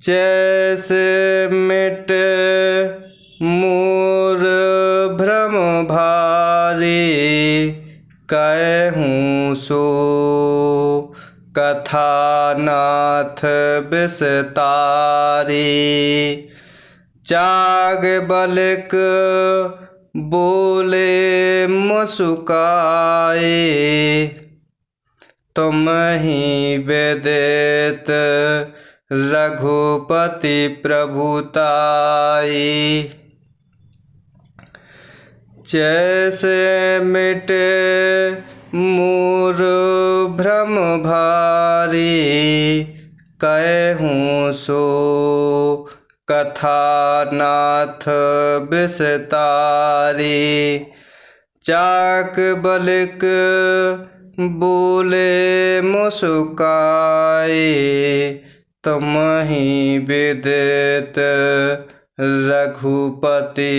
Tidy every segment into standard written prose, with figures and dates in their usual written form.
जैसे मिट मोर भ्रम भारी, कहूँ सो कथा नाथ विस्तारी। जाग बलिक बोले मुस्काए, तुम ही विदित रघुपति प्रभुताई। जैसे मिटे मोर भ्रम भारी, कहूँ सो कथा नाथ विस्तारी। चाक बलिक बोले मुस्काए, तुम ही विदित रघुपति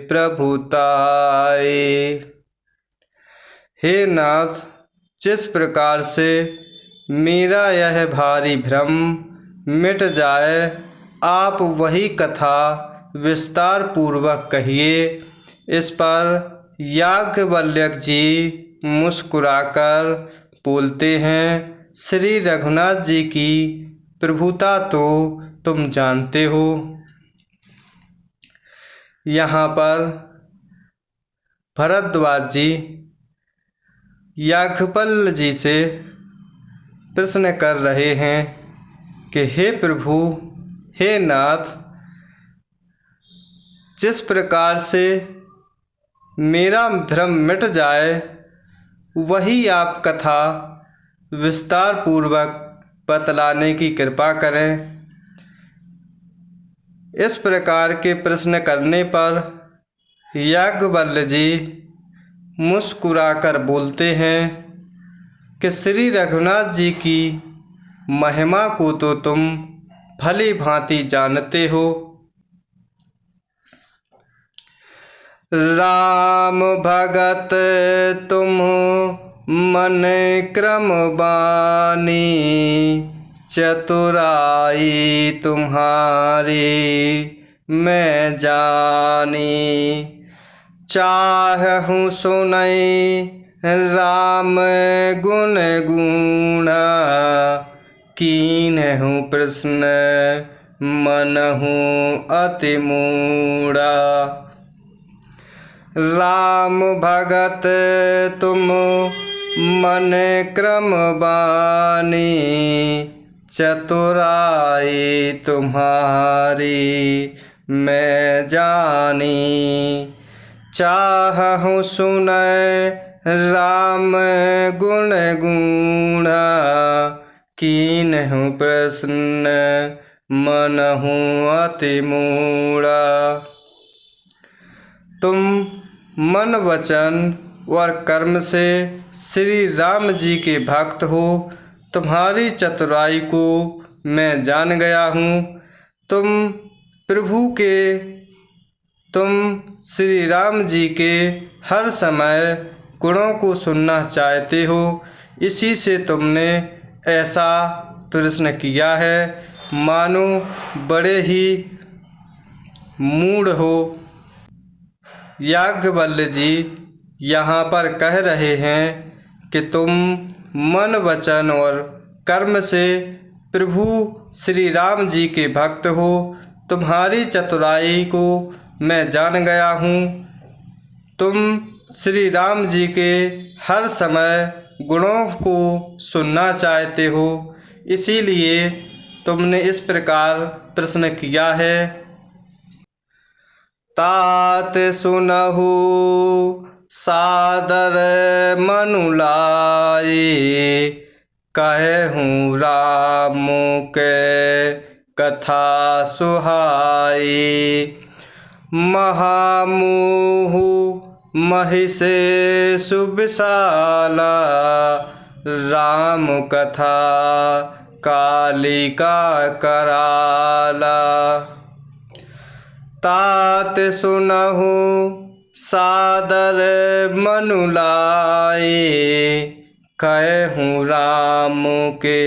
प्रभुताई। हे नाथ, जिस प्रकार से मेरा यह भारी भ्रम मिट जाए, आप वही कथा विस्तार पूर्वक कहिए। इस पर याज्ञवल्क्य जी मुस्कुराकर बोलते हैं, श्री रघुनाथ जी की प्रभुता तो तुम जानते हो। यहाँ पर भरद्वाज जी याज्ञवल्क्य जी से प्रश्न कर रहे हैं कि हे प्रभु, हे नाथ, जिस प्रकार से मेरा भ्रम मिट जाए वही आप कथा विस्तार पूर्वक बतलाने की कृपा करें। इस प्रकार के प्रश्न करने पर याज्ञवल्क्य जी मुस्कुराकर बोलते हैं कि श्री रघुनाथ जी की महिमा को तो तुम भली भांति जानते हो। राम भगत तुम मन क्रम बानी, चतुराई तुम्हारी मैं जानी। चाहूँ सुनई राम गुण गुणा, कीन्हूँ प्रश्न मनहूँ अति मूढ़ा। राम भगत तुम मन क्रम बानी, चतुराई तुम्हारी मैं जानी। चाहूँ सुनय राम गुण गुणा, कीन्हूँ प्रश्न मनहूँ अति मूढ़ा। तुम मन वचन और कर्म से श्री राम जी के भक्त हो। तुम्हारी चतुराई को मैं जान गया हूँ। तुम श्री राम जी के हर समय गुणों को सुनना चाहते हो, इसी से तुमने ऐसा प्रश्न किया है। मानो बड़े ही मूढ़ हो। याज्ञवल्क्य जी यहाँ पर कह रहे हैं कि तुम मन वचन और कर्म से प्रभु श्री राम जी के भक्त हो। तुम्हारी चतुराई को मैं जान गया हूँ। तुम श्री राम जी के हर समय गुणों को सुनना चाहते हो, इसीलिए तुमने इस प्रकार प्रश्न किया है। तात सुनहु सादर मनुलाई, कहूँ राम के कथा सुहाई। महामोह महिषे सुविशाला, राम कथा कालिका कराला। तात सुनहु सादर मनुलाई, कहूँ राम के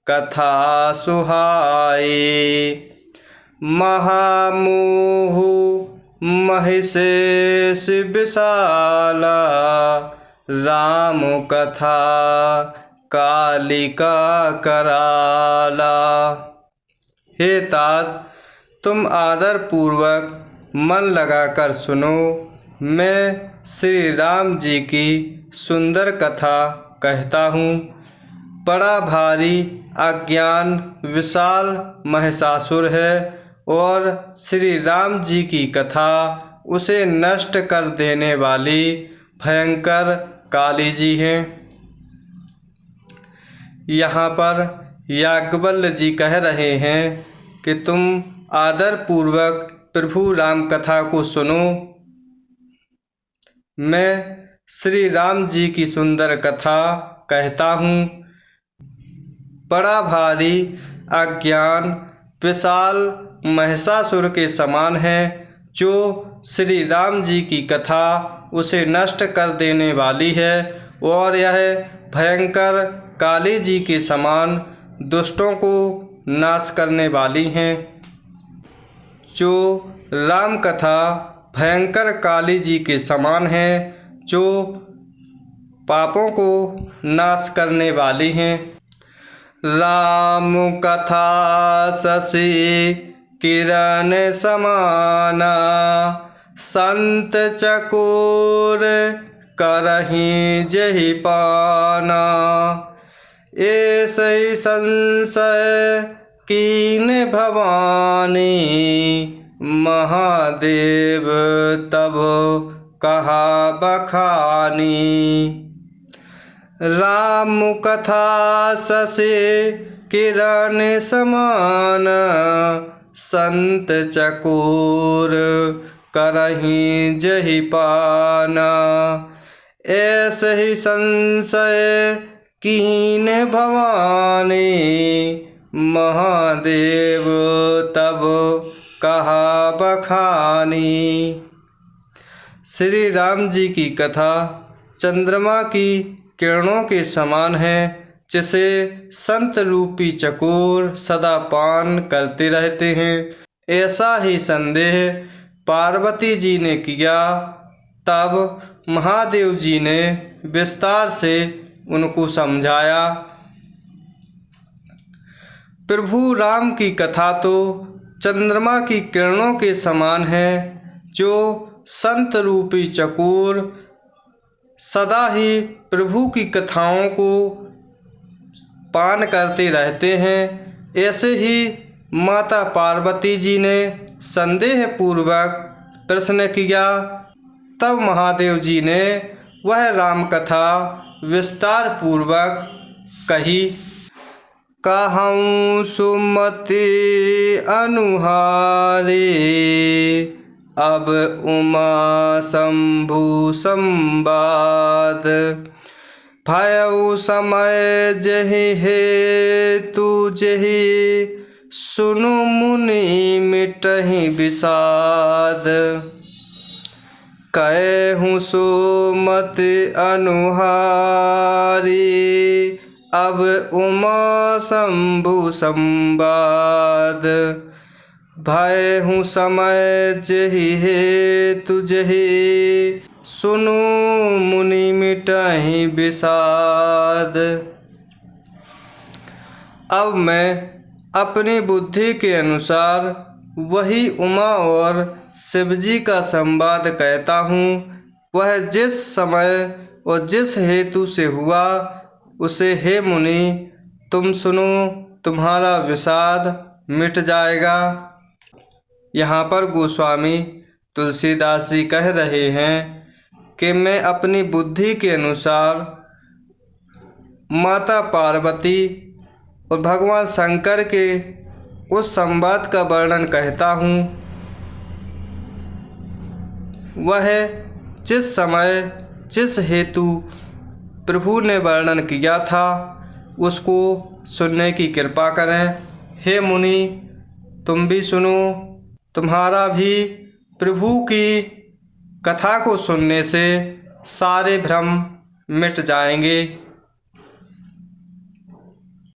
कथा सुहाए। महामोह महिषेश विशाला, राम कथा कालिका कराला। हे तात, तुम आदर पूर्वक मन लगाकर सुनो। मैं श्री राम जी की सुंदर कथा कहता हूँ। बड़ा भारी अज्ञान विशाल महिषासुर है और श्री राम जी की कथा उसे नष्ट कर देने वाली भयंकर काली जी हैं। यहाँ पर याज्ञवल्क्य जी कह रहे हैं कि तुम आदर पूर्वक प्रभु राम कथा को सुनो। मैं श्री राम जी की सुंदर कथा कहता हूँ। बड़ा भारी अज्ञान विशाल महिषासुर के समान है, जो श्री राम जी की कथा उसे नष्ट कर देने वाली है, और यह भयंकर काली जी के समान दुष्टों को नाश करने वाली हैं। जो राम कथा भयंकर काली जी के समान है, जो पापों को नाश करने वाली हैं। राम कथा शशि किरण समाना, संत चकोर करहि जेहि पाना। ऐसे संशय कीन भवानी, महादेव तब कहा बखानी। राम कथा शशि किरण समान, संत चकोर करहि जेहि पाना। ऐसे ही संशय कीन भवानी, महादेव तब कहा बखानी। श्री राम जी की कथा चंद्रमा की किरणों के समान है, जिसे संत रूपी चकोर सदा पान करते रहते हैं। ऐसा ही संदेह पार्वती जी ने किया। तब महादेव जी ने विस्तार से उनको समझाया। प्रभु राम की कथा तो चंद्रमा की किरणों के समान है, जो संत रूपी चकोर सदा ही प्रभु की कथाओं को पान करते रहते हैं। ऐसे ही माता पार्वती जी ने संदेह पूर्वक प्रश्न किया। तब महादेव जी ने वह राम कथा विस्तार पूर्वक कही। कहूँ सुमति अनुहारी, अब उमा शंभु संवाद। भयउ समय जहि हेतु जहि, सुनु मुनि मिटहि विषाद। कहूँ सुमति अनुहारी, अब उमा शंभु संवाद। भयहु समय जहि हेतु जहि, सुनु मुनि मिटहि विषाद। अब मैं अपनी बुद्धि के अनुसार वही उमा और शिवजी का संवाद कहता हूँ। वह जिस समय और जिस हेतु से हुआ, उसे हे मुनि तुम सुनो, तुम्हारा विषाद मिट जाएगा। यहाँ पर गोस्वामी तुलसीदास जी कह रहे हैं कि मैं अपनी बुद्धि के अनुसार माता पार्वती और भगवान शंकर के उस संवाद का वर्णन कहता हूँ। वह जिस समय जिस हेतु प्रभु ने वर्णन किया था, उसको सुनने की कृपा करें। हे मुनि तुम भी सुनो, तुम्हारा भी प्रभु की कथा को सुनने से सारे भ्रम मिट जाएंगे।